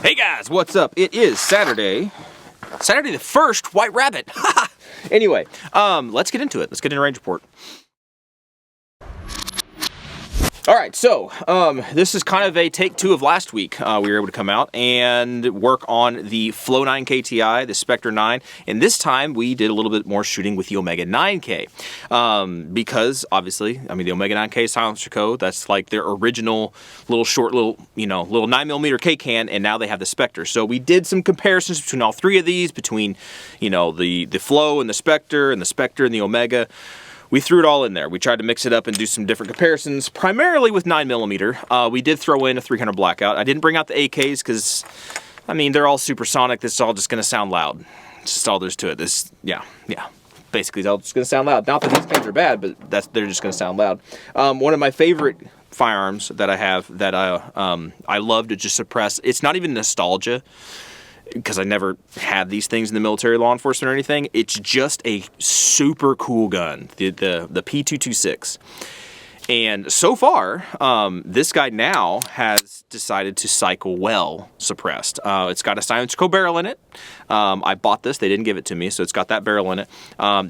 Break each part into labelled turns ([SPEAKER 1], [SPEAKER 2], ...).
[SPEAKER 1] Hey guys, what's up? It is Saturday the 1st, White Rabbit. Anyway, let's get into it. Let's get into range report. All right, so this is kind of a take two of last week. We were able to come out and work on the Flow 9K Ti, the Spectre 9, and this time we did a little bit more shooting with the Omega 9K because obviously, I mean, the Omega 9K silencer code, that's like their original little 9mm K can, and now they have the Spectre. So we did some comparisons between all three of these, between the Flow and the Spectre and the Omega. We threw it all in there. We tried to mix it up and do some different comparisons, primarily with 9mm. We did throw in a 300 blackout. I didn't bring out the AKs because, I mean, they're all supersonic. This is all just going to sound loud. It's just all there's to it. Basically, it's all just going to sound loud. Not that these cans are bad, but they're just going to sound loud. One of my favorite firearms that I have that I love to just suppress, it's not even nostalgia, because I never had these things in the military, law enforcement, or anything. It's just a super cool gun, the P226. And so far, this guy now has decided to cycle well suppressed. It's got a silencer code barrel in it. I bought this, they didn't give it to me, so it's got that barrel in it.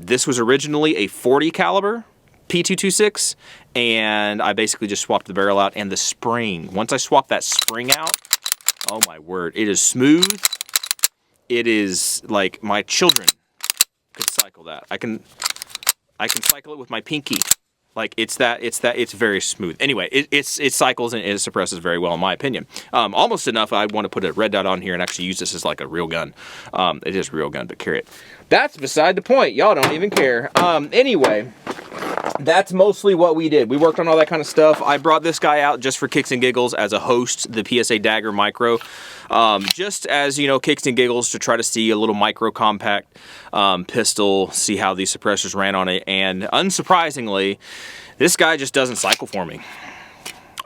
[SPEAKER 1] This was originally a 40 caliber P226, and I basically just swapped the barrel out and the spring. Once I swapped that spring out, oh my word, it is smooth. It is like my children could cycle that. I can cycle it with my pinky. Like it's very smooth. Anyway, it cycles and it suppresses very well in my opinion. Almost enough I want to put a red dot on here and actually use this as like a real gun. It is a real gun, but carry it. That's beside the point. Y'all don't even care. Anyway, that's mostly what we did. We worked on all that kind of stuff. I brought this guy out just for kicks and giggles as a host, the PSA Dagger Micro. Just as, kicks and giggles to try to see a little micro compact pistol, see how these suppressors ran on it. And unsurprisingly, this guy just doesn't cycle for me.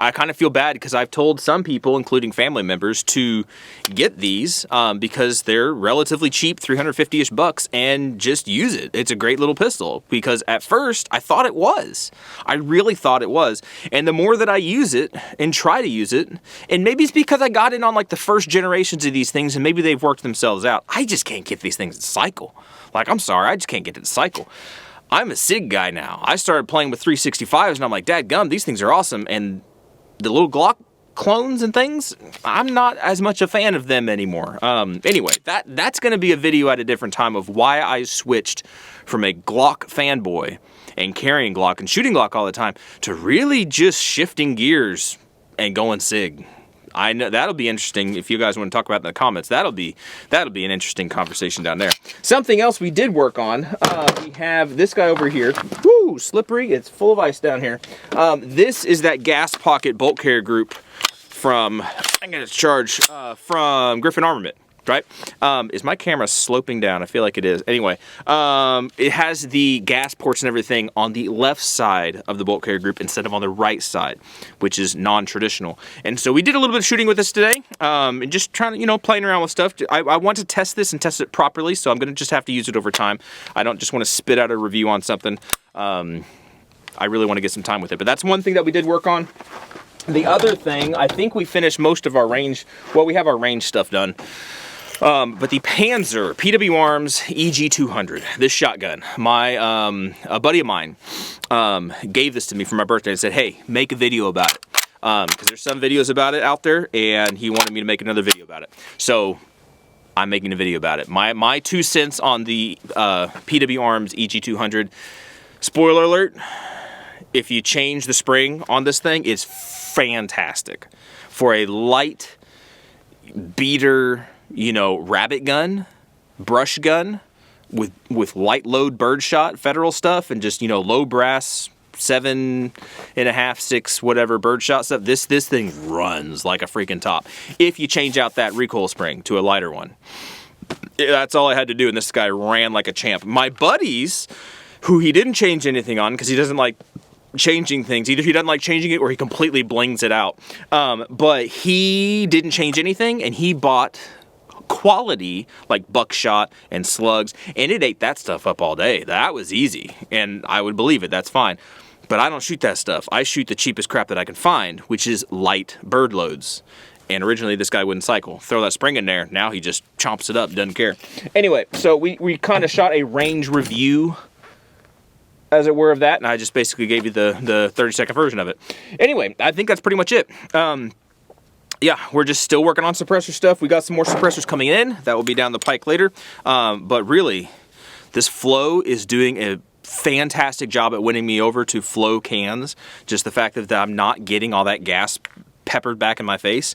[SPEAKER 1] I kind of feel bad because I've told some people, including family members, to get these because they're relatively cheap, 350-ish bucks, and just use it. It's a great little pistol because at first I thought it was. I really thought it was. And the more that I use it and try to use it, and maybe it's because I got in on like the first generations of these things and maybe they've worked themselves out. I just can't get these things to cycle. Like, I'm sorry, I just can't get it to cycle. I'm a SIG guy now. I started playing with 365s and I'm like, dadgum, these things are awesome. And the little Glock clones and things, I'm not as much a fan of them anymore. Anyway, that's going to be a video at a different time of why I switched from a Glock fanboy and carrying Glock and shooting Glock all the time to really just shifting gears and going SIG. I know that'll be interesting if you guys want to talk about it in the comments. That'll be an interesting conversation down there. Something else we did work on, we have this guy over here. Woo, slippery, it's full of ice down here. This is that gas pocket bolt carrier group from, I'm gonna charge, from Griffin Armament. Right? Is my camera sloping down? I feel like it is. Anyway, it has the gas ports and everything on the left side of the bolt carrier group instead of on the right side, which is non-traditional. And so we did a little bit of shooting with this today, and just trying to, playing around with stuff. I want to test this and test it properly, so I'm going to just have to use it over time. I don't just want to spit out a review on something. I really want to get some time with it. But that's one thing that we did work on. The other thing, I think we finished most of our range. Well, we have our range stuff done. But the Panzer PW Arms EG200, this shotgun, a buddy of mine gave this to me for my birthday and said, hey, make a video about it. Because there's some videos about it out there, and he wanted me to make another video about it. So I'm making a video about it. My 2 cents on the PW Arms EG200. Spoiler alert, if you change the spring on this thing, it's fantastic. For a light beater, rabbit gun, brush gun with light load birdshot federal stuff and just, low brass 7.5, 6, whatever birdshot stuff. This thing runs like a freaking top. If you change out that recoil spring to a lighter one. That's all I had to do, and this guy ran like a champ. My buddies, who he didn't change anything on because he doesn't like changing things. Either he doesn't like changing it or he completely blings it out. But he didn't change anything, and he bought quality like buckshot and slugs, and it ate that stuff up all day. That was easy, and I would believe it. That's fine. But I don't shoot that stuff. I shoot the cheapest crap that I can find, which is light bird loads. And originally this guy wouldn't cycle. Throw that spring in there, now he just chomps it up, doesn't care. Anyway, so we kind of shot a range review, as it were, of that, and I just basically gave you the 30-second version of it. Anyway, I think that's pretty much it. Yeah, we're just still working on suppressor stuff. We got some more suppressors coming in. That will be down the pike later. But really, this Flow is doing a fantastic job at winning me over to Flow cans. Just the fact that I'm not getting all that gas peppered back in my face.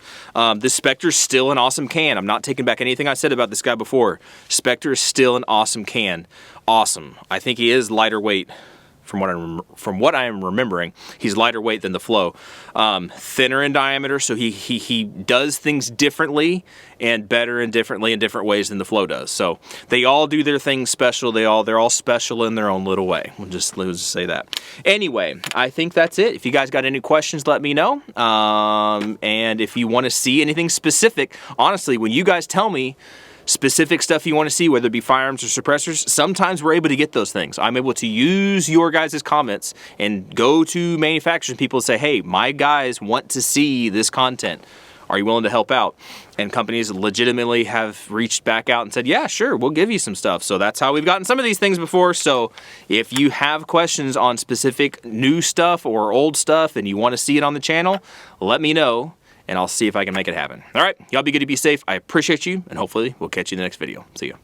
[SPEAKER 1] This Spectre's still an awesome can. I'm not taking back anything I said about this guy before. Spectre is still an awesome can. Awesome. I think he is lighter weight. From what I am remembering, he's lighter weight than the Flow. Thinner in diameter, so he does things differently and better and differently in different ways than the Flow does. So they all do their things special. They're all special in their own little way. Let's just say that. Anyway, I think that's it. If you guys got any questions, let me know. And if you want to see anything specific, honestly, when you guys tell me specific stuff you want to see, whether it be firearms or suppressors, sometimes we're able to get those things. I'm able to use your guys' comments and go to manufacturers people and say, hey, my guys want to see this content. Are you willing to help out? And companies legitimately have reached back out and said, yeah, sure, we'll give you some stuff. So that's how we've gotten some of these things before. So if you have questions on specific new stuff or old stuff and you want to see it on the channel, let me know, and I'll see if I can make it happen. All right, y'all be good to be safe. I appreciate you, and hopefully we'll catch you in the next video. See ya.